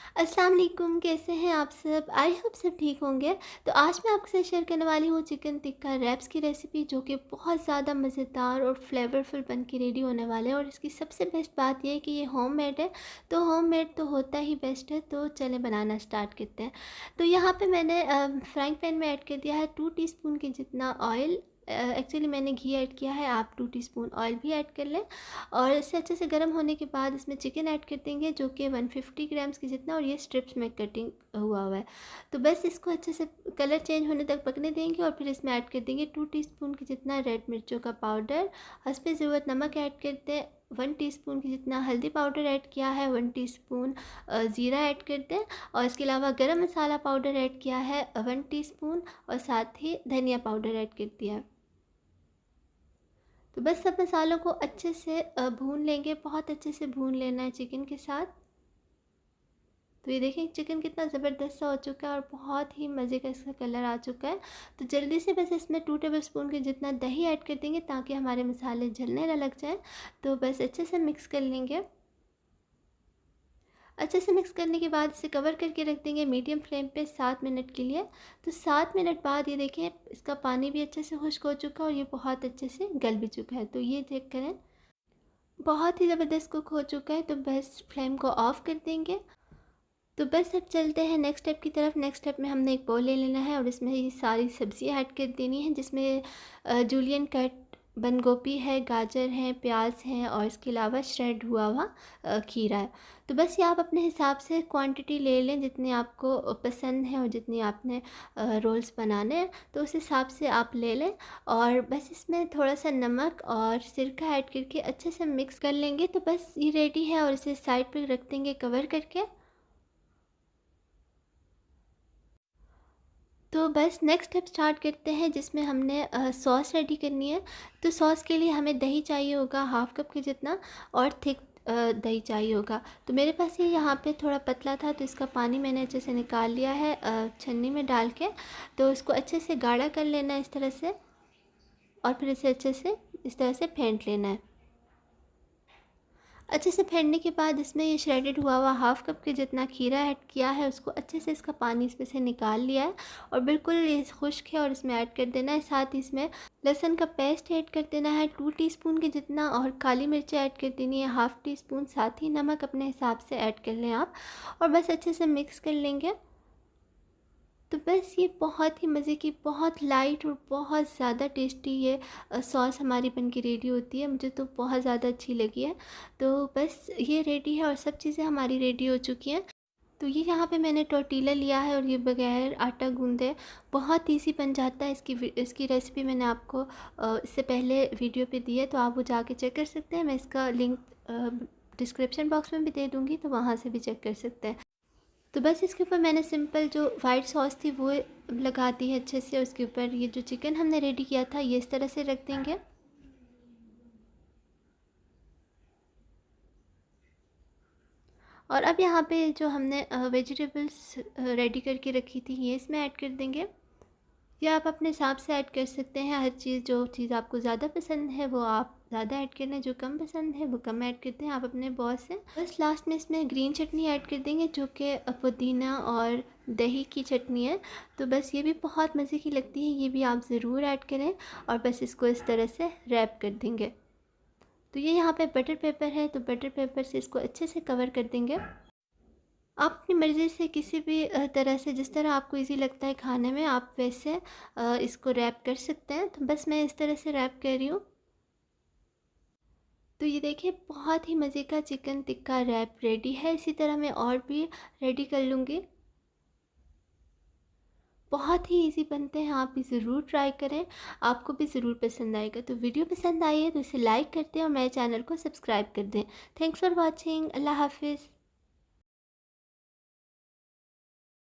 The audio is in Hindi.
अस्सलाम वालेकुम, कैसे हैं आप सब? आई होप सब ठीक होंगे। तो आज मैं आपके साथ शेयर करने वाली हूँ चिकन टिक्का रैप्स की रेसिपी, जो कि बहुत ज़्यादा मज़ेदार और फ्लेवरफुल बन के रेडी होने वाले हैं। और इसकी सबसे बेस्ट बात यह है कि ये होममेड है, तो होममेड तो होता ही बेस्ट है। तो चलें बनाना स्टार्ट करते हैं। तो यहाँ पे मैंने फ्राइंग पैन में ऐड कर दिया है 2 टीस्पून के जितना ऑयल। एक्चुअली मैंने घी ऐड किया है, आप 2 टीस्पून ऑयल भी ऐड कर लें। और इसे अच्छे से गर्म होने के बाद इसमें चिकन ऐड कर देंगे, जो कि 150 ग्राम्स की जितना, और ये स्ट्रिप्स में कटिंग हुआ है। तो बस इसको अच्छे से कलर चेंज होने तक पकने देंगे। और फिर इसमें ऐड कर देंगे 2 टीस्पून की जितना रेड मिर्चों का पाउडर। हस्बे ज़रूरत नमक ऐड करते हैं। 1 टीस्पून की जितना हल्दी पाउडर ऐड किया है। 1 टीस्पून ज़ीरा ऐड कर दें। और इसके अलावा गरम मसाला पाउडर ऐड किया है 1 टीस्पून, और साथ ही धनिया पाउडर ऐड कर दिया है। तो बस सब मसालों को अच्छे से भून लेंगे, बहुत अच्छे से भून लेना है चिकन के साथ। तो ये देखें चिकन कितना ज़बरदस्त सा हो चुका है और बहुत ही मज़े का इसका कलर आ चुका है। तो जल्दी से बस इसमें 2 टेबलस्पून के जितना दही ऐड कर देंगे, ताकि हमारे मसाले जलने ना लग जाएं। तो बस अच्छे से मिक्स कर लेंगे। अच्छे से मिक्स करने के बाद इसे कवर करके रख देंगे मीडियम फ्लेम पे 7 मिनट के लिए। तो 7 मिनट बाद ये देखें इसका पानी भी अच्छे से खुश्क हो चुका है और ये बहुत अच्छे से गल भी चुका है। तो ये चेक करें, बहुत ही ज़बरदस्त कुक हो चुका है। तो बस फ्लेम को ऑफ़ कर देंगे। तो बस अब चलते हैं नेक्स्ट स्टेप की तरफ। नेक्स्ट स्टेप में हमने एक बाउल ले लेना है और इसमें ये सारी सब्ज़ियाँ ऐड कर देनी है, जिसमें जूलियन कट बंद गोभी है, गाजर है, प्याज है, और इसके अलावा श्रेड हुआ हुआ खीरा है। तो बस ये आप अपने हिसाब से क्वांटिटी ले लें, जितनी आपको पसंद है और जितनी आपने रोल्स बनाने हैं, तो उस हिसाब से आप ले लें। और बस इसमें थोड़ा सा नमक और सिरका ऐड करके अच्छे से मिक्स कर लेंगे। तो बस ये रेडी है और इसे साइड पर रख देंगे कवर करके। तो बस नेक्स्ट स्टेप स्टार्ट करते हैं, जिसमें हमने सॉस रेडी करनी है। तो सॉस के लिए हमें दही चाहिए होगा हाफ़ कप के जितना, और थिक दही चाहिए होगा। तो मेरे पास ये यहाँ पे थोड़ा पतला था, तो इसका पानी मैंने अच्छे से निकाल लिया है छन्नी में डाल के। तो इसको अच्छे से गाढ़ा कर लेना है इस तरह से, और फिर इसे अच्छे से इस तरह से फेंट लेना है। अच्छे से फेंटने के बाद इसमें ये श्रेडेड हुआ हुआ हाफ़ कप के जितना खीरा ऐड किया है, उसको अच्छे से इसका पानी इसमें से निकाल लिया है और बिल्कुल ये खुश्क है, और इसमें ऐड कर देना है। साथ ही इसमें लहसुन का पेस्ट ऐड कर देना है 2 टीस्पून के जितना, और काली मिर्च ऐड कर देनी है हाफ़ टीस्पून। साथ ही नमक अपने हिसाब से ऐड कर लें आप, और बस अच्छे से मिक्स कर लेंगे। तो बस ये बहुत ही मज़े की, बहुत लाइट और बहुत ज़्यादा टेस्टी ये सॉस हमारी बन के रेडी होती है। मुझे तो बहुत ज़्यादा अच्छी लगी है। तो बस ये रेडी है और सब चीज़ें हमारी रेडी हो चुकी हैं। तो ये यहाँ पे मैंने टोर्टिला लिया है और ये बगैर आटा गूंदे बहुत ईज़ी बन जाता है। इसकी रेसिपी मैंने आपको इससे पहले वीडियो पे दी है, तो आप वो जाके चेक कर सकते हैं। मैं इसका लिंक डिस्क्रिप्शन बॉक्स में भी दे दूँगी, तो वहाँ से भी चेक कर सकते हैं। तो बस इसके ऊपर मैंने सिंपल जो वाइट सॉस थी वो लगा दी है अच्छे से। उसके ऊपर ये जो चिकन हमने रेडी किया था ये इस तरह से रख देंगे। और अब यहाँ पे जो हमने वेजिटेबल्स रेडी करके रखी थी ये इसमें ऐड कर देंगे। या आप अपने हिसाब से ऐड कर सकते हैं। हर चीज़, जो चीज़ आपको ज़्यादा पसंद है वो आप ज़्यादा ऐड कर लें, जो कम पसंद है वो कम ऐड करते हैं आप अपने बॉस से। बस लास्ट में इसमें ग्रीन चटनी ऐड कर देंगे, जो कि पुदीना और दही की चटनी है। तो बस ये भी बहुत मज़े की लगती है, ये भी आप ज़रूर ऐड करें। और बस इसको इस तरह से रैप कर देंगे। तो ये यहाँ पे बटर पेपर है, तो बटर पेपर से इसको अच्छे से कवर कर देंगे। आप अपनी मर्ज़ी से किसी भी तरह से, जिस तरह आपको इजी लगता है खाने में, आप वैसे इसको रैप कर सकते हैं। तो बस मैं इस तरह से रैप कर रही हूँ। तो ये देखिए बहुत ही मज़े का चिकन टिक्का रैप रेडी है। इसी तरह मैं और भी रेडी कर लूँगी। बहुत ही इजी बनते हैं, आप भी ज़रूर ट्राई करें, आपको भी ज़रूर पसंद आएगा। तो वीडियो पसंद आई है तो इसे लाइक कर दें और मेरे चैनल को सब्सक्राइब कर दें। Thanks for watching. अल्लाह हाफिज़।